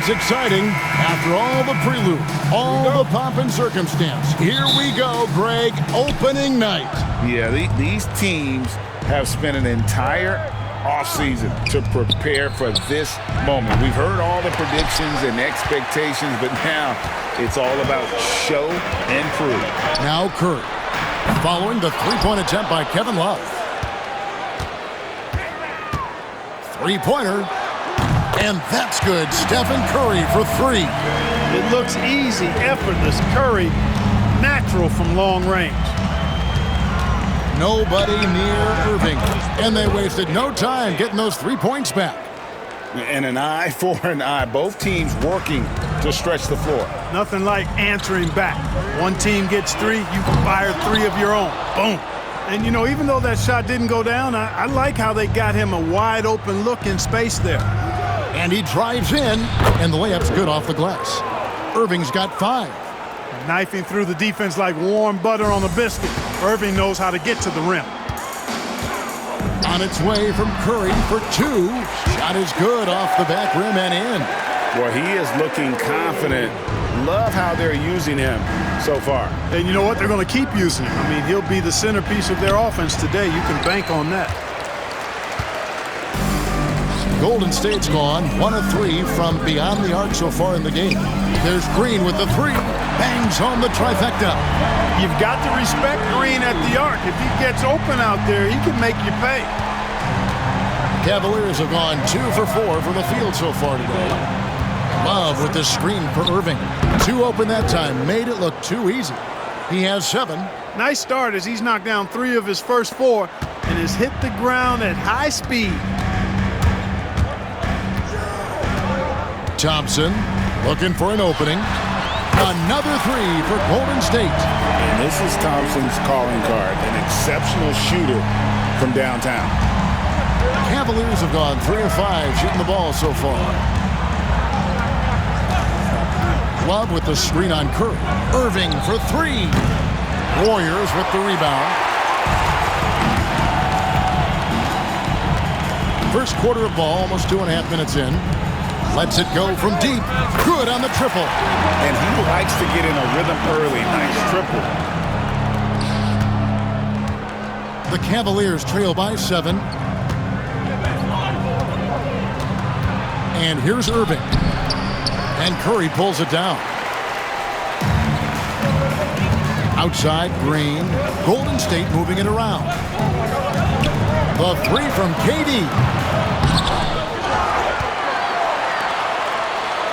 It's exciting after all the prelude, all the pomp and circumstance. Here we go, Greg, opening night. Yeah, these teams have spent an entire offseason to prepare for this moment. We've heard all the predictions and expectations, but now it's all about show and prove. Now Curry, following the three-point attempt by Kevin Love. Three-pointer, and that's good. Stephen Curry for three. It looks easy, effortless. Curry, natural from long range. Nobody near Irving, and they wasted no time getting those 3 points back. And an eye for an eye. Both teams working to stretch the floor. Nothing like answering back. One team gets three, you fire three of your own. Boom. And, you know, even though that shot didn't go down, I like how they got him a wide-open look in space there. And he drives in, and the layup's good off the glass. Irving's got 5. Knifing through the defense like warm butter on a biscuit. Irving knows how to get to the rim. On its way from Curry for 2. Shot is good off the back rim and in. Well, he is looking confident. Love how they're using him so far. And you know what? They're going to keep using him. I mean, he'll be the centerpiece of their offense today. You can bank on that. Golden State's gone 1 of 3 from beyond the arc so far in the game. There's Green with the 3. Bangs home the trifecta. You've got to respect Green at the arc. If he gets open out there, he can make you pay. Cavaliers have gone 2 for 4 from the field so far today. Love with the screen for Irving. 2 open that time. Made it look too easy. He has 7. Nice start as he's knocked down 3 of his first 4 and has hit the ground at high speed. Thompson looking for an opening. Another 3 for Golden State. And this is Thompson's calling card, an exceptional shooter from downtown. Cavaliers have gone 3 of 5 shooting the ball so far. Love with the screen on Curry. Irving for 3. Warriors with the rebound. First quarter of ball, almost 2.5 minutes in. Lets it go from deep. Good on the triple. And he likes to get in a rhythm early. Nice triple. The Cavaliers trail by 7. And here's Irving. And Curry pulls it down. Outside, Green. Golden State moving it around. The 3 from KD.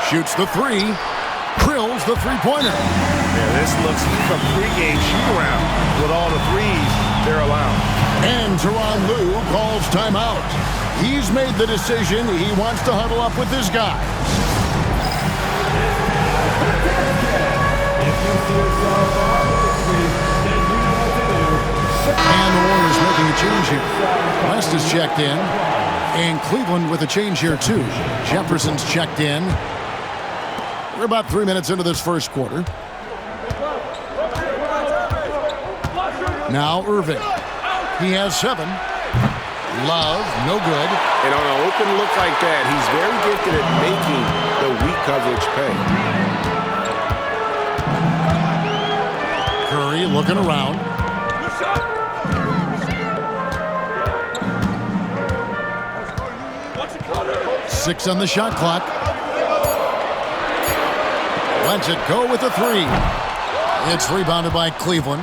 Shoots the 3. Drills the three-pointer. Yeah, this looks like a pregame shoot-around with all the threes they're allowed. And Tyronn Lue calls timeout. He's made the decision. He wants to huddle up with his guys. And the Warriors making a change here. West is checked in. And Cleveland with a change here, too. Jefferson's checked in. We're about 3 minutes into this first quarter. Now Irving. He has 7. Love, no good. And on an open look like that, he's very gifted at making the weak coverage pay. Curry looking around. Six on the shot clock. Lets it go with a 3. It's rebounded by Cleveland.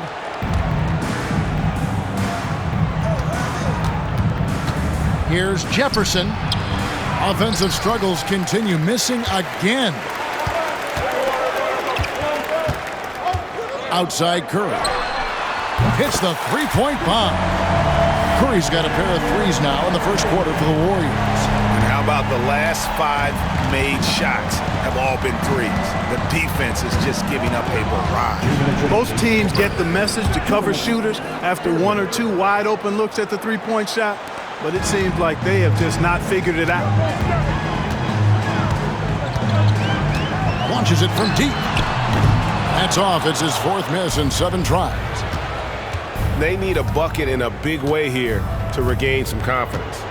Here's Jefferson. Offensive struggles continue, missing again. Outside Curry. Hits the three-point bomb. Curry's got a pair of 3s now in the first quarter for the Warriors. And how about the last 5 made shots have all been 3s? The defense is just giving up a barrage. Most teams get the message to cover shooters after 1 or 2 wide open looks at the three-point shot, but it seems like they have just not figured it out. Launches it from deep. That's off. It's his 4th miss in 7 tries. They need a bucket in a big way here to regain some confidence.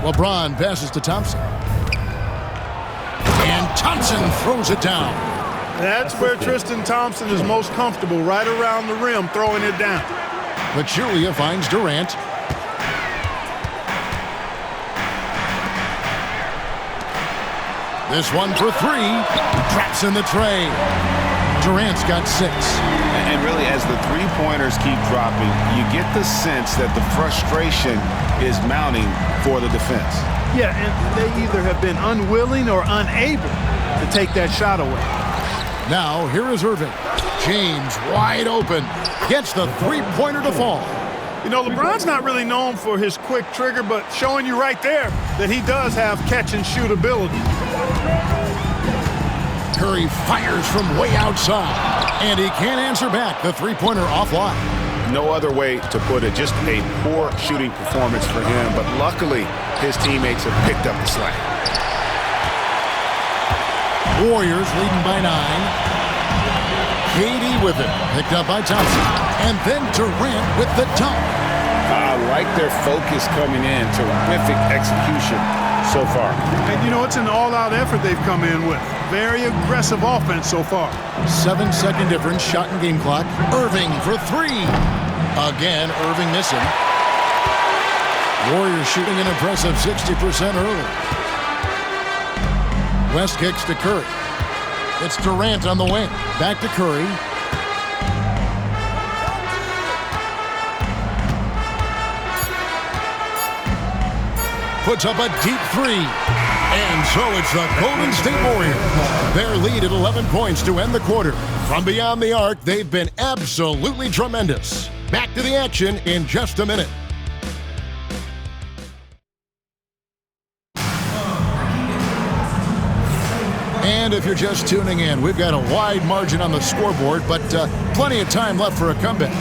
LeBron passes to Thompson. And Thompson throws it down. That's where Tristan Thompson is most comfortable, right around the rim, throwing it down. Pachulia finds Durant. This one for three. Traps in the tray. Durant's got 6. And really, as the three-pointers keep dropping, you get the sense that the frustration is mounting for the defense. Yeah, and they either have been unwilling or unable to take that shot away. Now, here is Irving. James wide open. Gets the three-pointer to fall. You know, LeBron's not really known for his quick trigger, but showing you right there that he does have catch-and-shoot ability. Curry fires from way outside, and he can't answer back. The three-pointer offline. No other way to put it. Just a poor shooting performance for him, but luckily his teammates have picked up the slack. Warriors leading by 9. KD with it, picked up by Thompson, and then Durant with the dunk. I like their focus coming in. Terrific execution so far. And, you know, it's an all-out effort they've come in with. Very aggressive offense so far. 7-second difference, shot and game clock. Irving for 3. Again, Irving missing. Warriors shooting an impressive 60% early. West kicks to Curry. It's Durant on the wing. Back to Curry. Puts up a deep 3. And so it's the Golden State Warriors. Their lead at 11 points to end the quarter. From beyond the arc, they've been absolutely tremendous. Back to the action in just a minute. And if you're just tuning in, we've got a wide margin on the scoreboard, but plenty of time left for a comeback.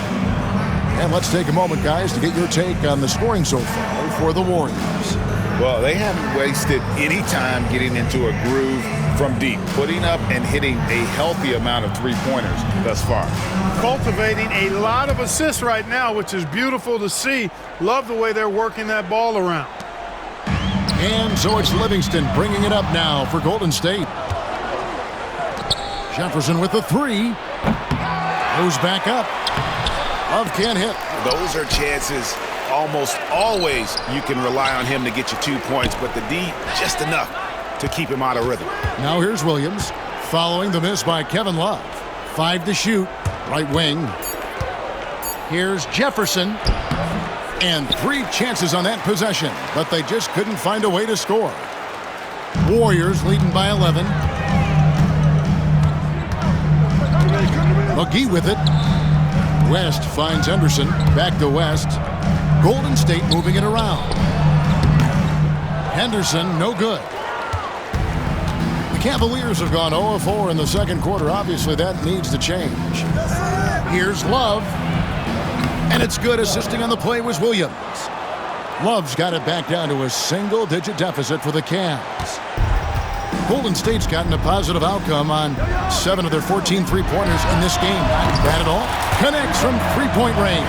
And let's take a moment, guys, to get your take on the scoring so far for the Warriors. Well, they haven't wasted any time getting into a groove from deep, putting up and hitting a healthy amount of three-pointers thus far. Cultivating a lot of assists right now, which is beautiful to see. Love the way they're working that ball around. And so it's Livingston bringing it up now for Golden State. Jefferson with the 3. Goes back up. Love can't hit. Those are chances. Almost always you can rely on him to get you 2 points, but the D just enough to keep him out of rhythm. Now here's Williams following the miss by Kevin Love. 5 to shoot, right wing. Here's Jefferson. And 3 chances on that possession, but they just couldn't find a way to score. Warriors leading by 11. McGee with it. West finds Henderson. Back to West. Golden State moving it around. Henderson, no good. The Cavaliers have gone 0-4 in the second quarter. Obviously, that needs to change. Here's Love. And it's good. Assisting on the play was Williams. Love's got it back down to a single-digit deficit for the Cavs. Golden State's gotten a positive outcome on 7 of their 14 three-pointers in this game. Not bad at all. Connects from three-point range.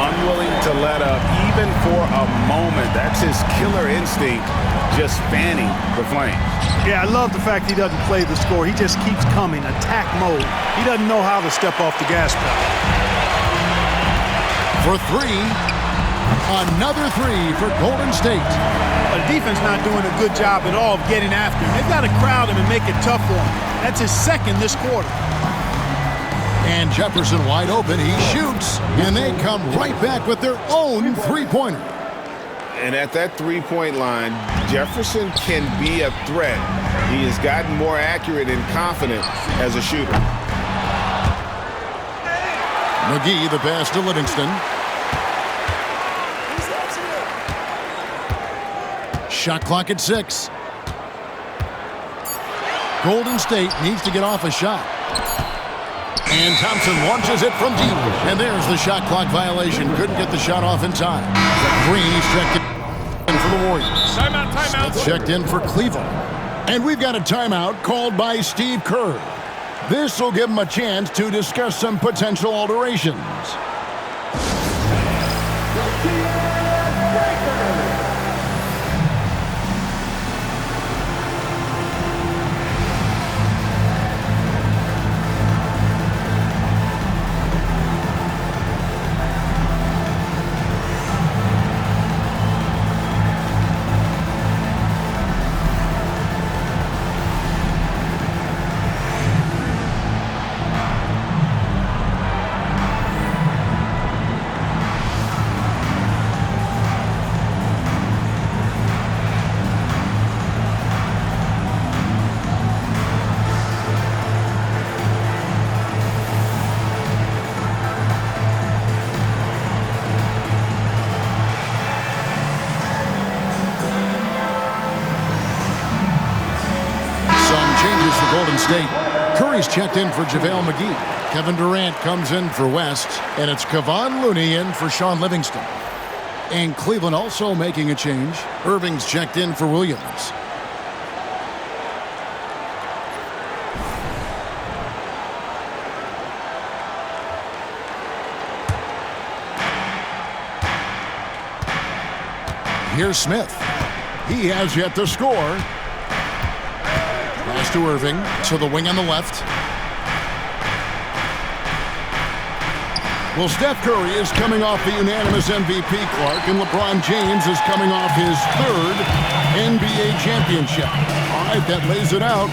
Unwilling to let up even for a moment. That's his killer instinct, just fanning the flames. Yeah, I love the fact he doesn't play the score. He just keeps coming, attack mode. He doesn't know how to step off the gas pedal. For 3. Another 3 for Golden State. The defense not doing a good job at all of getting after him. They've got to crowd him and make it tough for him. That's his second this quarter. And Jefferson wide open. He shoots, and they come right back with their own three-pointer. And at that three-point line, Jefferson can be a threat. He has gotten more accurate and confident as a shooter. McGee, the pass to Livingston. Shot clock at 6. Golden State needs to get off a shot. And Thompson launches it from deep. And there's the shot clock violation. Couldn't get the shot off in time. Green's checked in for the Warriors. Timeout. Smith checked in for Cleveland. And we've got a timeout called by Steve Kerr. This will give him a chance to discuss some potential alterations. State. Curry's checked in for JaVale McGee. Kevin Durant comes in for West, and it's Kevon Looney in for Shaun Livingston. And Cleveland also making a change. Irving's checked in for Williams. Here's Smith. He has yet to score. Pass to Irving, to the wing on the left. Well, Steph Curry is coming off the unanimous MVP, Clark, and LeBron James is coming off his third NBA championship. All right, that lays it out.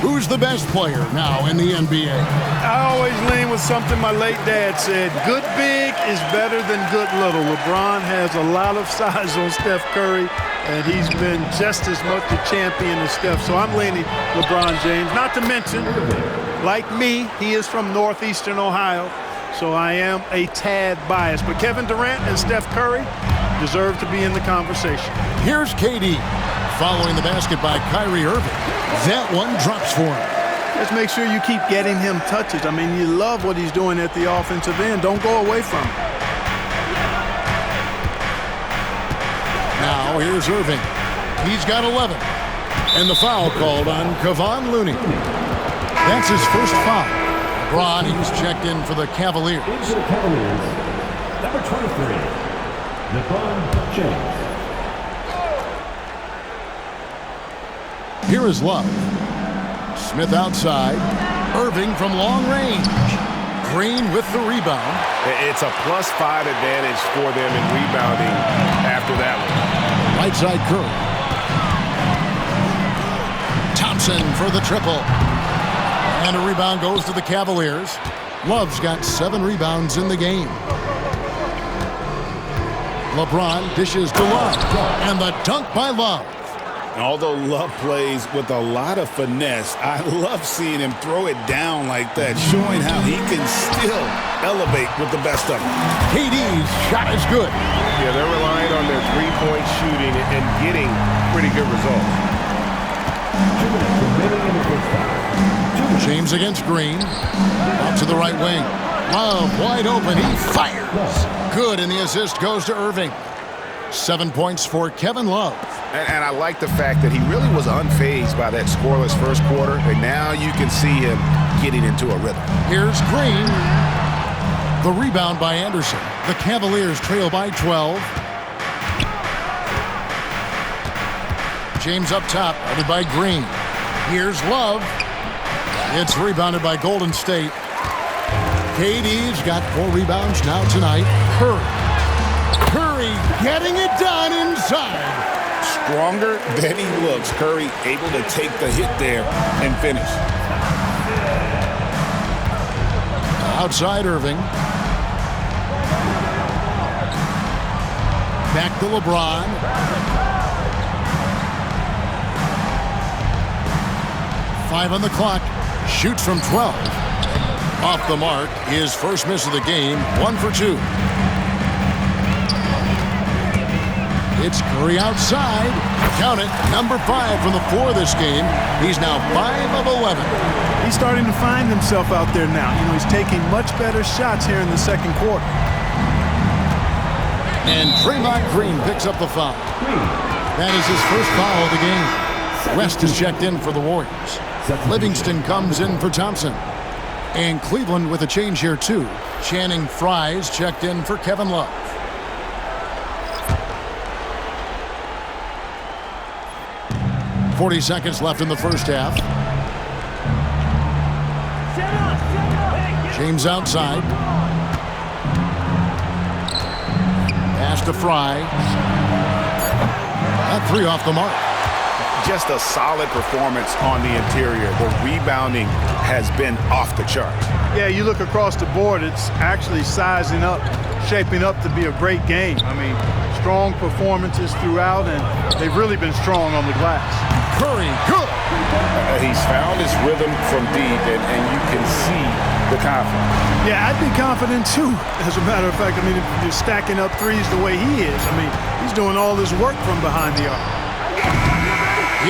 Who's the best player now in the NBA? I always lean with something my late dad said. Good big is better than good little. LeBron has a lot of size on Steph Curry, and he's been just as much a champion as Steph. So I'm leaning LeBron James. Not to mention, like me, he is from northeastern Ohio. So I am a tad biased. But Kevin Durant and Steph Curry deserve to be in the conversation. Here's KD following the basket by Kyrie Irving. That one drops for him. Just make sure you keep getting him touches. I mean, you love what he's doing at the offensive end. Don't go away from him. Now here's Irving. He's got 11. And the foul called on Kevon Looney. That's his first foul. LeBron, he's checked in for the Cavaliers. Into the Cavaliers, number 23, LeBron James. Here is Love. Smith outside. Irving from long range. Green with the rebound. It's a +5 advantage for them in rebounding after that one. Right side Curry. Thompson for the triple. And a rebound goes to the Cavaliers. Love's got 7 rebounds in the game. LeBron dishes to Love. And the dunk by Love. Although Love plays with a lot of finesse, I love seeing him throw it down like that, showing how he can still elevate with the best of them. KD's shot is good. Yeah, they're relying on their three-point shooting and getting pretty good results. 2 minutes remaining in the first half. James against Green. Out to the right wing. Love wide open. He fires. Good, and the assist goes to Irving. 7 points for Kevin Love. And I like the fact that he really was unfazed by that scoreless first quarter, and now you can see him getting into a rhythm. Here's Green. The rebound by Anderson. The Cavaliers trail by 12. James up top, guarded by Green. Here's Love. It's rebounded by Golden State. KD's got 4 rebounds now tonight. Curry getting it done inside. Stronger than he looks. Curry able to take the hit there and finish. Outside Irving. Back to LeBron. Five on the clock. Shoots from 12. Off the mark. His first miss of the game. 1 for 2. It's Curry outside. Count it. Number 5 from the floor this game. He's now 5 of 11. He's starting to find himself out there now. You know, he's taking much better shots here in the second quarter. And Draymond Green picks up the foul. That is his first foul of the game. West is checked in for the Warriors. Livingston comes in for Thompson. And Cleveland with a change here too. Channing Frye's checked in for Kevin Love. .40 seconds left in the first half. James outside. Pass to Frye. That 3 off the mark. Just a solid performance on the interior. The rebounding has been off the charts. Yeah, you look across the board, it's actually sizing up, shaping up to be a great game. I mean, strong performances throughout, and they've really been strong on the glass. Curry, good. He's found his rhythm from deep, and you can see the confidence. Yeah, I'd be confident too, as a matter of fact. I mean, if you're stacking up threes the way he is, I mean, he's doing all this work from behind the arc.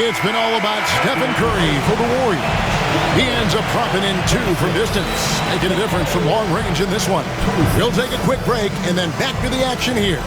It's been all about Stephen Curry for the Warriors. He ends up dropping in 2 from distance, making a difference from long range in this one. We'll take a quick break and then back to the action here.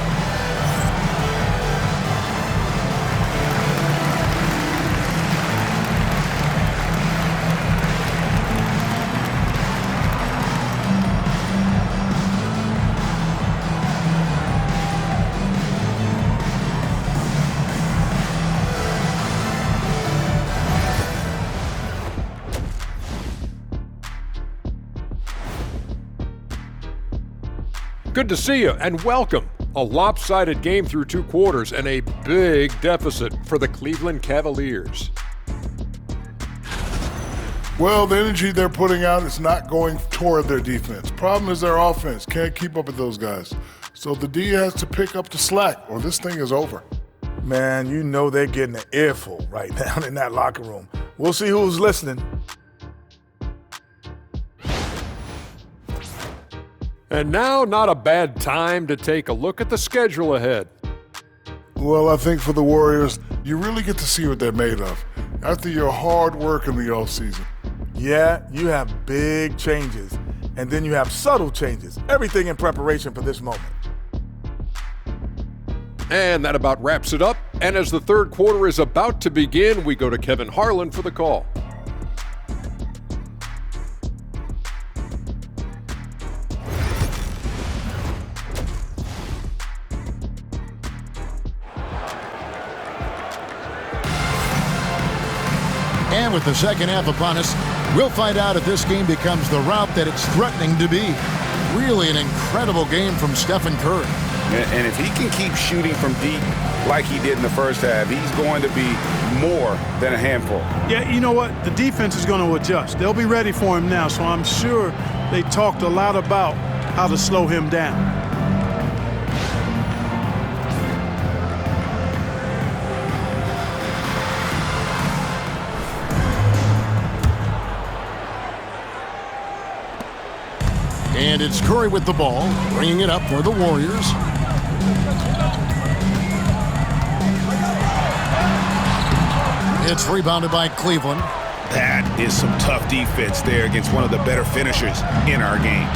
Good to see you and welcome. A lopsided game through 2 quarters and a big deficit for the Cleveland Cavaliers. Well, the energy they're putting out is not going toward their defense. Problem is their offense can't keep up with those guys. So the D has to pick up the slack or this thing is over. Man, you know they're getting an earful right down in that locker room. We'll see who's listening. And now, not a bad time to take a look at the schedule ahead. Well, I think for the Warriors, you really get to see what they're made of after your hard work in the offseason. Yeah, you have big changes, and then you have subtle changes. Everything in preparation for this moment. And that about wraps it up. And as the third quarter is about to begin, we go to Kevin Harlan for the call. And with the second half upon us, we'll find out if this game becomes the route that it's threatening to be. Really an incredible game from Stephen Curry. And if he can keep shooting from deep like he did in the first half, he's going to be more than a handful. Yeah, you know what? The defense is going to adjust. They'll be ready for him now, so I'm sure they talked a lot about how to slow him down. And it's Curry with the ball, bringing it up for the Warriors. It's rebounded by Cleveland. That is some tough defense there against one of the better finishers in our game.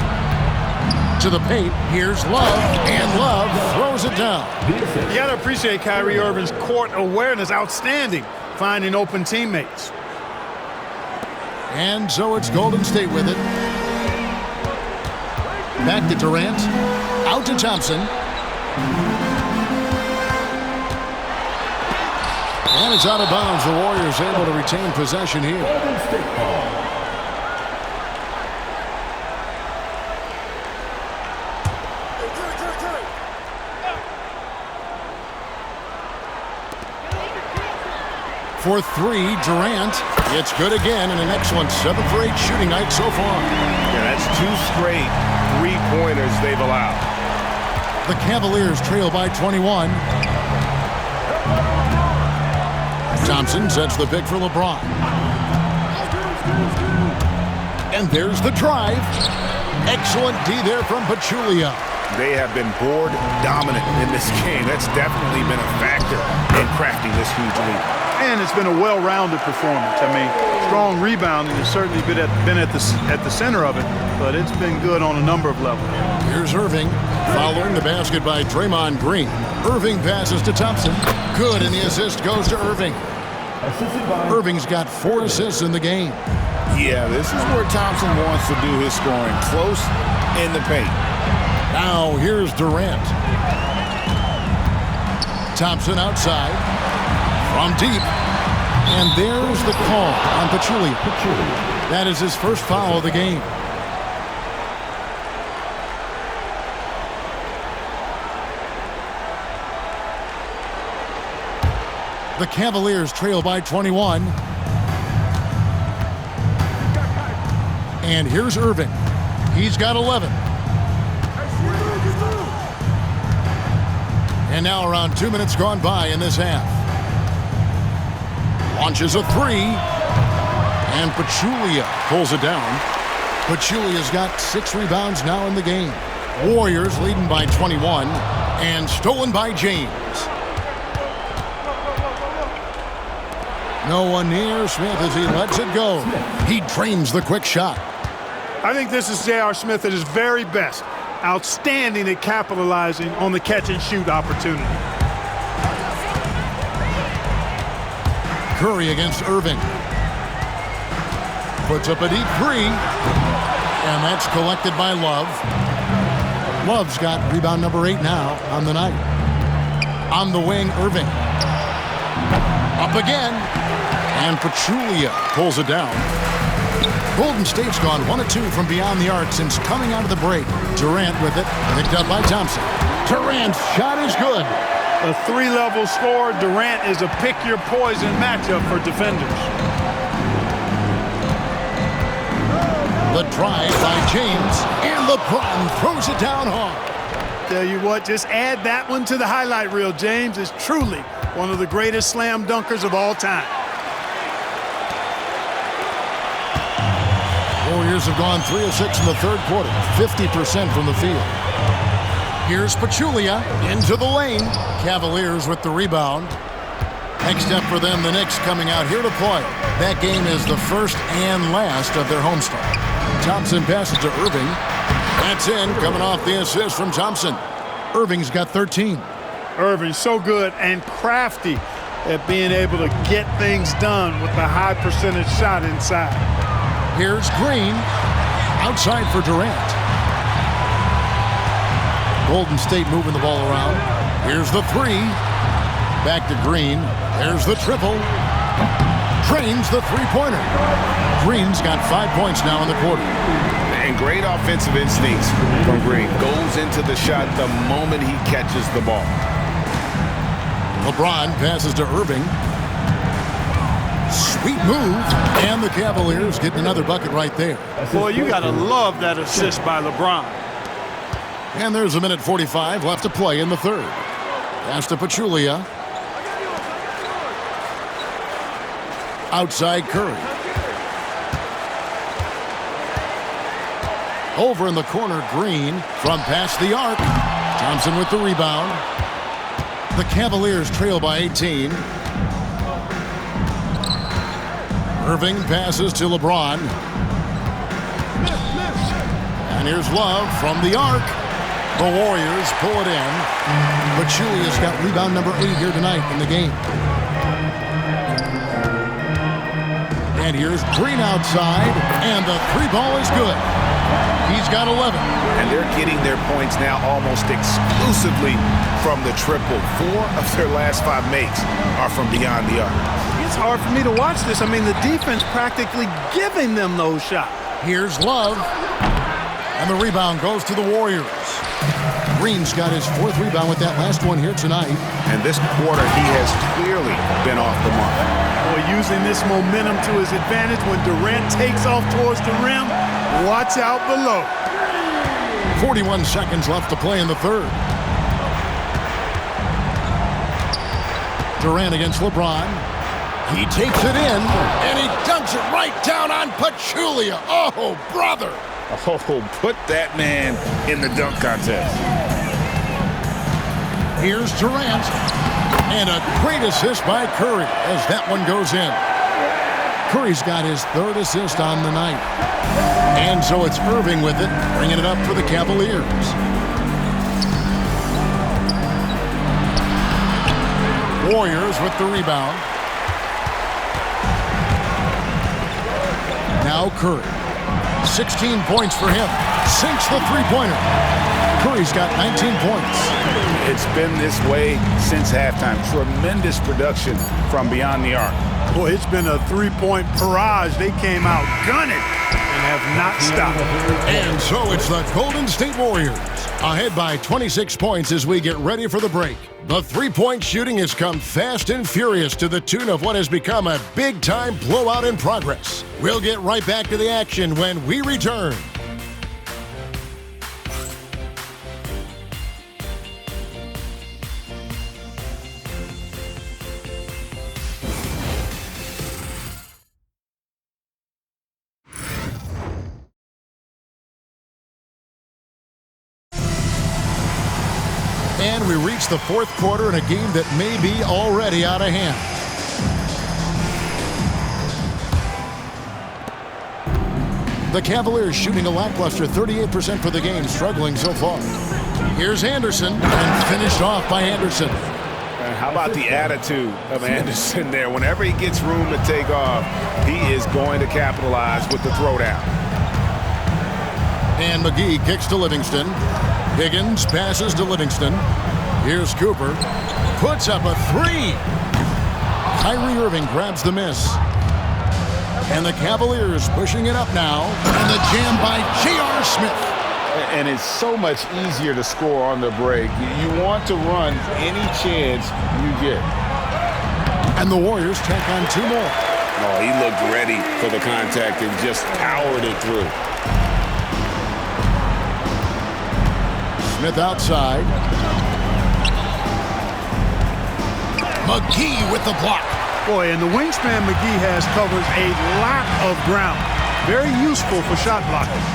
To the paint, here's Love, and Love throws it down. You got to appreciate Kyrie Irving's court awareness, outstanding, finding open teammates. And so it's Golden State with it. Back to Durant, out to Thompson. And it's out of bounds. The Warriors able to retain possession here. For 3, Durant. It's good again, and an excellent 7 for 8 shooting night so far. Yeah, that's 2 straight 3-pointers they've allowed. The Cavaliers trail by 21. Thompson sets the pick for LeBron. And there's the drive. Excellent D there from Pachulia. They have been board dominant in this game. That's definitely been a factor in crafting this huge lead. And it's been a well-rounded performance. I mean, strong rebounding has certainly been at the center of it, but it's been good on a number of levels. Here's Irving, following the basket by Draymond Green. Irving passes to Thompson. Good, and the assist goes to Irving. Irving's got 4 assists in the game. Yeah, this is where Thompson wants to do his scoring, close in the paint. Now here's Durant. Thompson outside. From deep. And there's the call on Pachulia. That is his first foul of the game. The Cavaliers trail by 21. And here's Irving. He's got 11. And now around 2 minutes gone by in this half. Launches a 3. And Pachulia pulls it down. Pachulia's got 6 rebounds now in the game. Warriors leading by 21. And stolen by James. No one near Smith as he lets it go. He drains the quick shot. I think this is J.R. Smith at his very best. Outstanding at capitalizing on the catch-and-shoot opportunity. Curry against Irving. Puts up a deep three. And that's collected by Love. Love's got rebound number 8 now on the night. On the wing, Irving. Up again. And Pachulia pulls it down. Golden State's gone 1 of 2 from beyond the arc since coming out of the break. Durant with it, picked up by Thompson. Durant's shot is good. A 3-level scorer, Durant is a pick-your-poison matchup for defenders. The drive by James, and LeBron throws it down hard. Tell you what, just add that one to the highlight reel. James is truly one of the greatest slam dunkers of all time. Warriors have gone 3 of 6 in the third quarter, 50% from the field. Here's Pachulia into the lane. Cavaliers with the rebound. Next up for them, the Knicks coming out here to play. That game is the first and last of their homestand. Thompson passes to Irving. That's in, coming off the assist from Thompson. Irving's got 13. Irving's so good and crafty at being able to get things done with the high percentage shot inside. Here's Green, outside for Durant. Golden State moving the ball around. Here's the 3. Back to Green. There's the triple. Drains the three-pointer. Green's got 5 points now in the quarter. And great offensive instincts from Green. Goes into the shot the moment he catches the ball. LeBron passes to Irving. Sweet move. And the Cavaliers getting another bucket right there. Boy, you got to love that assist by LeBron. And there's 1:45 left to play in the third. Pass to Pachulia. Outside Curry. Over in the corner, Green from past the arc. Thompson with the rebound. The Cavaliers trail by 18. Irving passes to LeBron. And here's Love from the arc. The Warriors pull it in. Pachulia's got rebound number 8 here tonight in the game. And here's Green outside, and the 3 ball is good. He's got 11. And they're getting their points now almost exclusively from the triple. 4 of their last 5 makes are from beyond the arc. It's hard for me to watch this. I mean, the defense practically giving them those shots. Here's Love, and the rebound goes to the Warriors. Green's got his 4th rebound with that last one here tonight. And this quarter, he has clearly been off the mark. Boy, using this momentum to his advantage when Durant takes off towards the rim. Watch out below. 41 seconds left to play in the third. Durant against LeBron. He takes it in, and he dunks it right down on Pachulia. Oh, brother. Oh, put that man in the dunk contest. Here's Durant. And a great assist by Curry as that one goes in. Curry's got his 3rd assist on the night. And so it's Irving with it, bringing it up for the Cavaliers. Warriors with the rebound. Now Curry. 16 points for him. Sinks the three-pointer. Curry's got 19 points. It's been this way since halftime. Tremendous production from beyond the arc. Boy, it's been a 3-point barrage. They came out gunning and have not stopped. And so it's the Golden State Warriors ahead by 26 points as we get ready for the break. The three-point shooting has come fast and furious to the tune of what has become a big-time blowout in progress. We'll get right back to the action when we return. And we reach the fourth quarter in a game that may be already out of hand. The Cavaliers shooting a lackluster 38% for the game, struggling so far. Here's Anderson, and finished off by Anderson. How about the attitude of Anderson there? Whenever he gets room to take off, he is going to capitalize with the throwdown. And McGee kicks to Livingston. Higgins passes to Livingston. Here's Cooper. Puts up a three. Kyrie Irving grabs the miss. And the Cavaliers pushing it up now. And the jam by J.R. Smith. And it's so much easier to score on the break. You want to run any chance you get. And the Warriors tack on two more. Oh, he looked ready for the contact and just powered it through. Smith outside. McGee with the block. Boy, and the wingspan McGee has covers a lot of ground. Very useful for shot blocking.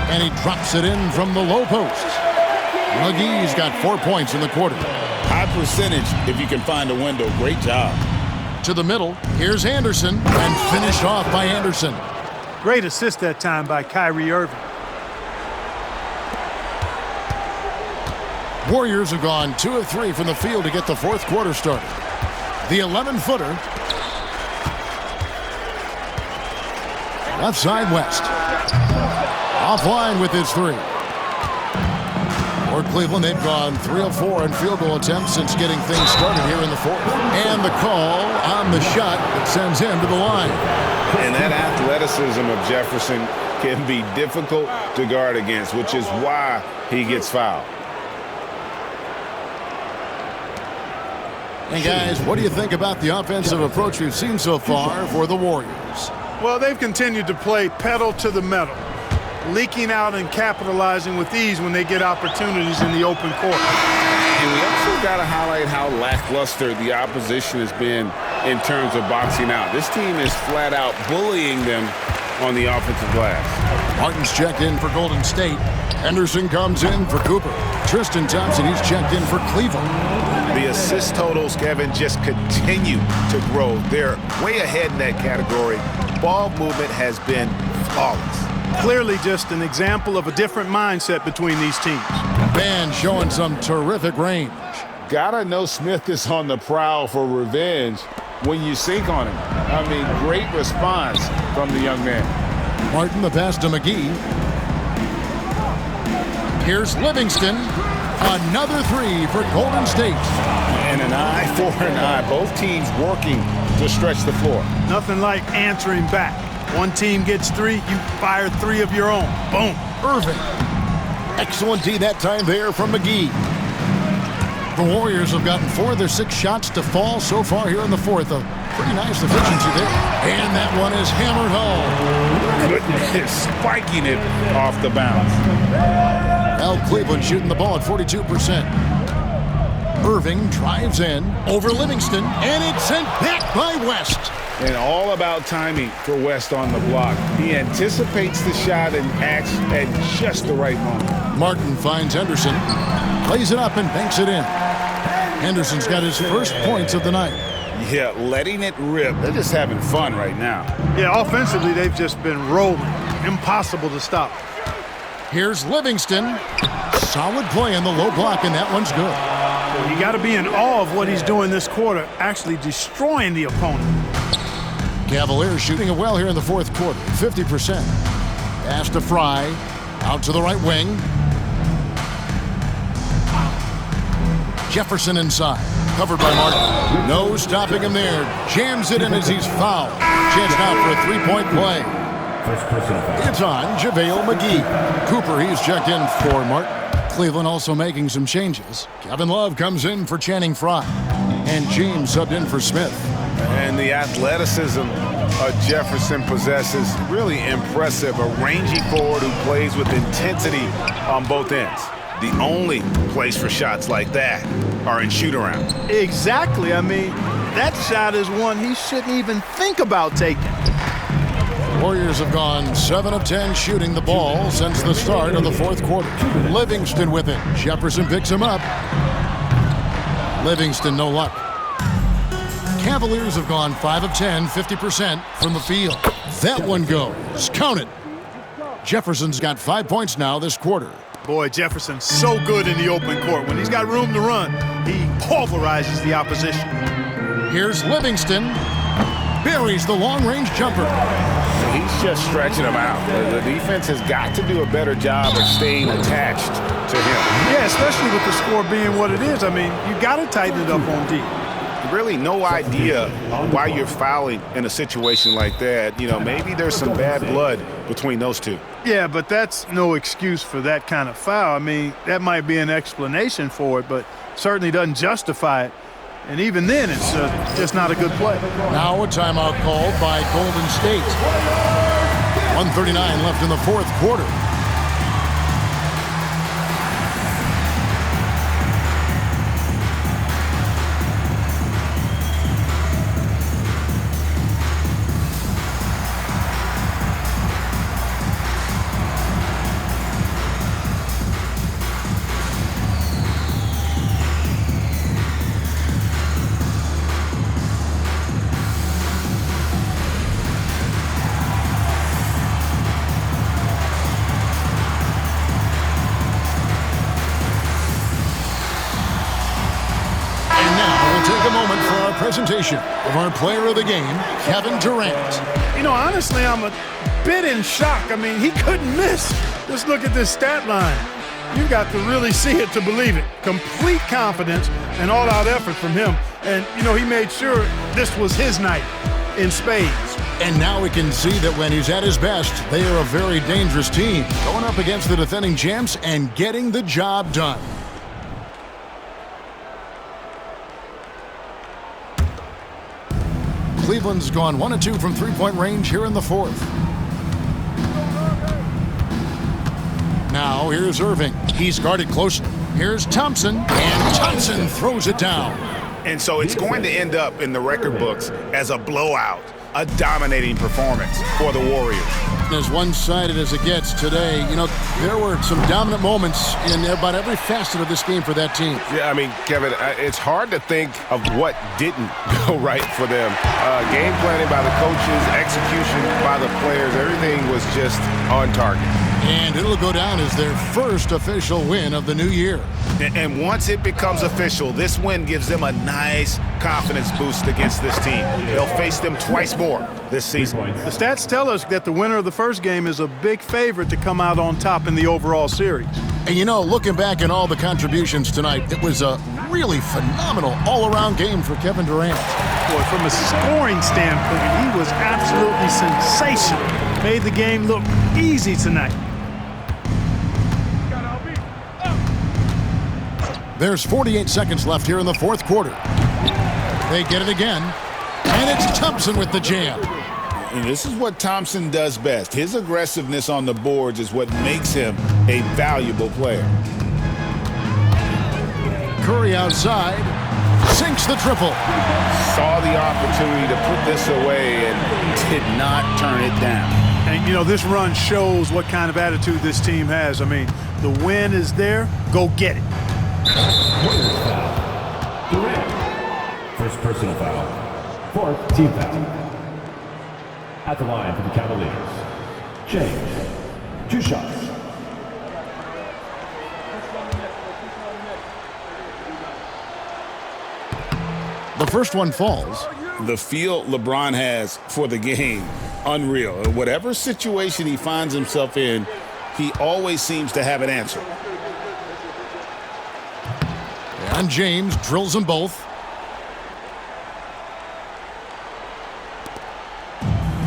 And he drops it in from the low post. McGee's got 4 points in the quarter. High percentage if you can find a window. Great job. To the middle, here's Anderson, and finished off by Anderson. Great assist that time by Kyrie Irving. Warriors have gone 2 of 3 from the field to get the fourth quarter started. The 11-footer. Left side West. Offline with his three. For Cleveland, they've gone 3 of 4 in field goal attempts since getting things started here in the fourth. And the call on the shot that sends him to the line. And that athleticism of Jefferson can be difficult to guard against, which is why he gets fouled. And guys, what do you think about the offensive approach we've seen so far for the Warriors? Well, they've continued to play pedal to the metal, leaking out and capitalizing with ease when they get opportunities in the open court. And we also got to highlight how lackluster the opposition has been in terms of boxing out. This team is flat out bullying them on the offensive glass. Martin's checked in for Golden State. Henderson comes in for Cooper. Tristan Thompson, he's checked in for Cleveland. The assist totals, Kevin, just continue to grow. They're way ahead in that category. Ball movement has been flawless. Clearly just an example of a different mindset between these teams. Van showing some terrific range. Gotta know Smith is on the prowl for revenge when you sink on him. I mean, great response from the young man. Martin, the pass to McGee. Here's Livingston. Another three for Golden State. And an eye for an eye. Both teams working to stretch the floor. Nothing like answering back. One team gets 3, you fire 3 of your own. Boom. Irving. Excellent D that time there from McGee. The Warriors have gotten 4 of their 6 shots to fall so far here in the fourth. A pretty nice efficiency there. And that one is hammered home. Goodness, spiking it off the bounce. Now Cleveland shooting the ball at 42%. Irving drives in over Livingston, and it's sent back by West. And all about timing for West on the block. He anticipates the shot and acts at just the right moment. Martin finds Henderson, plays it up and banks it in. Henderson's got his first points of the night. Yeah, letting it rip. They're just having fun right now. Yeah, offensively, they've just been rolling. Impossible to stop. Here's Livingston. Solid play in the low block, and that one's good. You got to be in awe of what he's doing this quarter, actually destroying the opponent. Cavaliers shooting it well here in the fourth quarter, 50%. Pass to Fry, out to the right wing. Jefferson inside, covered by Martin. No stopping him there. Jams it in as he's fouled. Chance now for a three-point play. It's on JaVale McGee. Cooper, he's checked in for Martin. Cleveland also making some changes. Kevin Love comes in for Channing Frye. And James subbed in for Smith. And the athleticism Jefferson possesses, really impressive. A rangy forward who plays with intensity on both ends. The only place for shots like that are in shoot-arounds. Exactly. I mean, that shot is one he shouldn't even think about taking. Warriors have gone 7 of 10 shooting the ball since the start of the fourth quarter. Livingston with it. Jefferson picks him up. Livingston, no luck. Cavaliers have gone 5 of 10, 50% from the field. That one goes. Count it. Jefferson's got 5 points now this quarter. Boy, Jefferson's so good in the open court. When he's got room to run, he pulverizes the opposition. Here's Livingston. Buries the long-range jumper. He's just stretching them out. The defense has got to do a better job of staying attached to him. Yeah, especially with the score being what it is. I mean, you got to tighten it up on D. Really no idea why you're fouling in a situation like that. You know, maybe there's some bad blood between those two. Yeah, but that's no excuse for that kind of foul. I mean, that might be an explanation for it, but certainly doesn't justify it. And even then, it's just not a good play. Now a timeout called by Golden State. 1:39 left in the fourth quarter. Presentation of our player of the game, Kevin Durant. You know, honestly, I'm a bit in shock. I mean, he couldn't miss. Just look at this stat line. You've got to really see it to believe it. Complete confidence and all-out effort from him. And, you know, he made sure this was his night in spades. And now we can see that when he's at his best, they are a very dangerous team, going up against the defending champs and getting the job done. Cleveland's gone 1 of 2 from three-point range here in the fourth. Now here's Irving. He's guarded closely. Here's Thompson, and Thompson throws it down. And so it's going to end up in the record books as a blowout, a dominating performance for the Warriors. As one-sided as it gets today, you know, there were some dominant moments in about every facet of this game for that team. Yeah, I mean, Kevin, it's hard to think of what didn't go right for them. Game planning by the coaches, execution by the players, everything was just on target. And it'll go down as their first official win of the new year. And once it becomes official, this win gives them a nice confidence boost against this team. They'll face them twice more this season. The stats tell us that the winner of the first game is a big favorite to come out on top in the overall series. And you know, looking back at all the contributions tonight, it was a really phenomenal all-around game for Kevin Durant. Boy, from a scoring standpoint, he was absolutely sensational. Made the game look easy tonight. There's 48 seconds left here in the fourth quarter. They get it again, and it's Thompson with the jam. And this is what Thompson does best. His aggressiveness on the boards is what makes him a valuable player. Curry outside, sinks the triple. Saw the opportunity to put this away and did not turn it down. And, you know, this run shows what kind of attitude this team has. I mean, the win is there. Go get it. Warriors foul. Durant. First personal foul. Fourth team foul. At the line for the Cavaliers. James. 2 shots. The first one falls. The feel LeBron has for the game, unreal. Whatever situation he finds himself in, he always seems to have an answer. And James drills them both.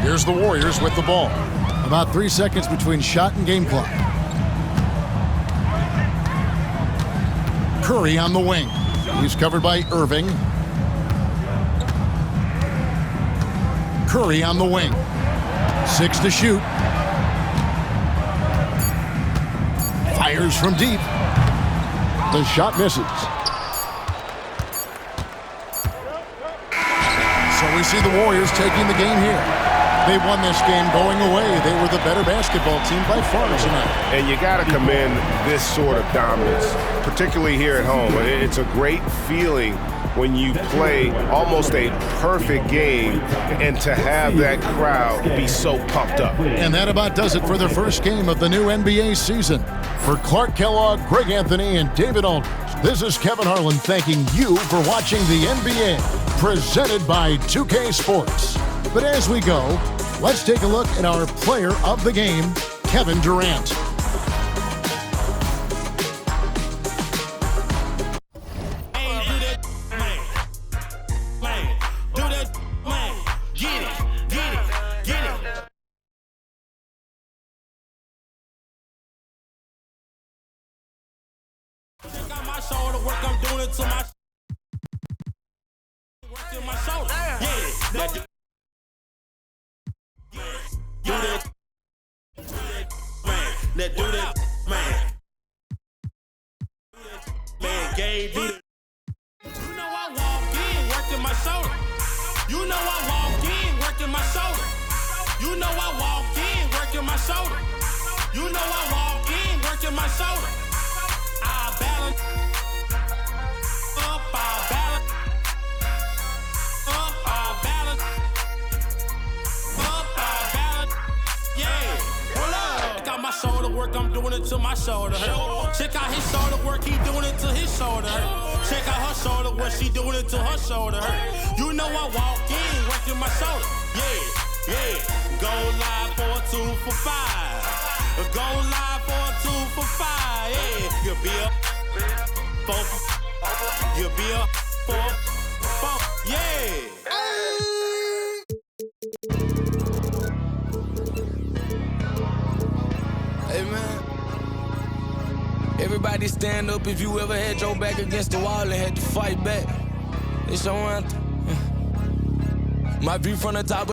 Here's the Warriors with the ball. About 3 seconds between shot and game clock. Curry on the wing. He's covered by Irving. Curry on the wing. 6 to shoot. Fires from deep. The shot misses. So we see the Warriors taking the game here. They won this game going away. They were the better basketball team by far tonight. And you got to commend this sort of dominance, particularly here at home. It's a great feeling when you play almost a perfect game and to have that crowd be so pumped up. And that about does it for the first game of the new NBA season. For Clark Kellogg, Greg Anthony, and David Aldridge, this is Kevin Harlan thanking you for watching the NBA, presented by 2K Sports. But as we go, let's take a look at our player of the game, Kevin Durant. Let's do that, man. Man, Gabe, do that. You know I walk in, working my shoulder. You know I walk in, working my shoulder. You know I walk in, working my shoulder. You know I walk in, working my shoulder. I balance up, I balance up, I balance up, I balance. Yeah, hold up. Check out my shoulder work, I'm doing it to my shoulder. Check out his shoulder work, he doing it to his shoulder. Check out her shoulder work, she doing it to her shoulder. You know I walk in, working my shoulder. Yeah, yeah. Go live for a 2 for 5. Go live for a 2 for 5. Yeah, you'll be a 4 for, you'll be a 4 for 4. Yeah. Hey man, everybody stand up if you ever had your back against the wall and had to fight back. It's your anthem. My view from the top of